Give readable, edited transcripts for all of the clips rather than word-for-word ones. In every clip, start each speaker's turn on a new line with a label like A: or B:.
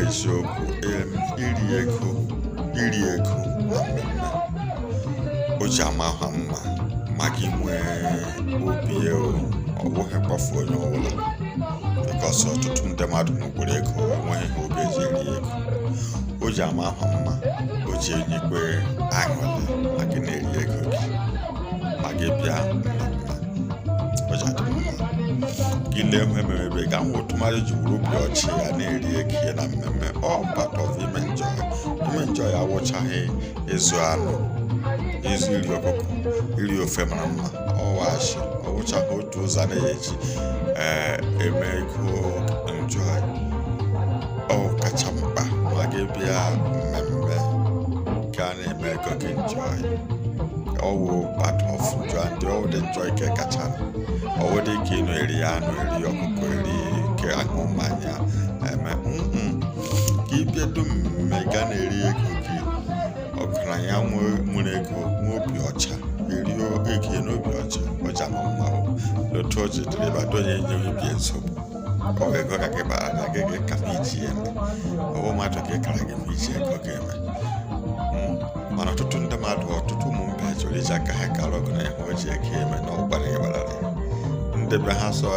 A: eziokwu iri ego na mmemme o ji ama ha mma ma gị nwee obi ọ bụghị kpafu onye ọbụla bikọs ọtụtụ ndị mmadụ nwere ego enweghị ha obi eji eri ego o ji ama ha mma o ji enyekwe aṅụrị ma gị na-eri ego gị ma gị bịa mmemme o ji adị mma gị lee ihe mere ebe ga nwa otu mmadụ ji wuru obi ọchị ya na-eri ego ya na mmemme ọ part of ime njọ ya awụchaghị ịzụ anụ ịzụ iri ọkụkọ iri ofe mara mma ọwashi ọwụchaghị otu ụzọ na-eji eme ego njọ ọ kacha mkpa ma gị bịa mmemme ka a na-eme ego gị njọ ọwụ part of njọ ndị ọwụ dị njọ ike kacha ọwụ dị ka ịnụ eri anụ eri ọkụkọ eri ike aṅụ mmanya eme ka ịbịa dum mmemme ga na-eri ego gị ọgaranya nwere ego nwe obi ọcha eri ego n'obi ọcha ọja ma mma otu o ji dịrị bado onye enyeghị bie nsogbu ọ ego ka gị bara na gị ka iji eme ọwụ mmadụ gị kara gị iji ego gị eme mana ọtụtụ ndị mmadụ ọtụtụ ụmụ mba chọrọ iji aka ha kara ọgụ na ihe o ji eke eme na ụgbara gị bara ndị be ha sọ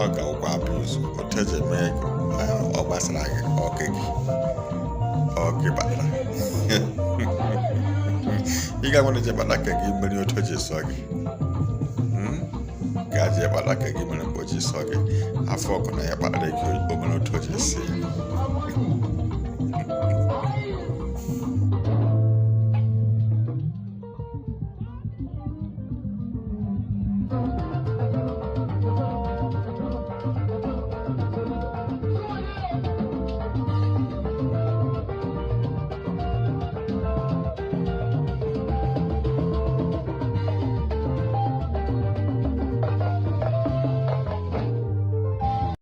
A: ọ ga ụgwọ abụ ụzọ otu eji eme ego ọ gbasara gị ọgị batara ị ga-nwere je bata ka gị mere otu o ji sọ gị ga-je bata ka gị mere mgbe o ji sọ gị afọ ọkụ na ya kpatara gị omere otu o ji si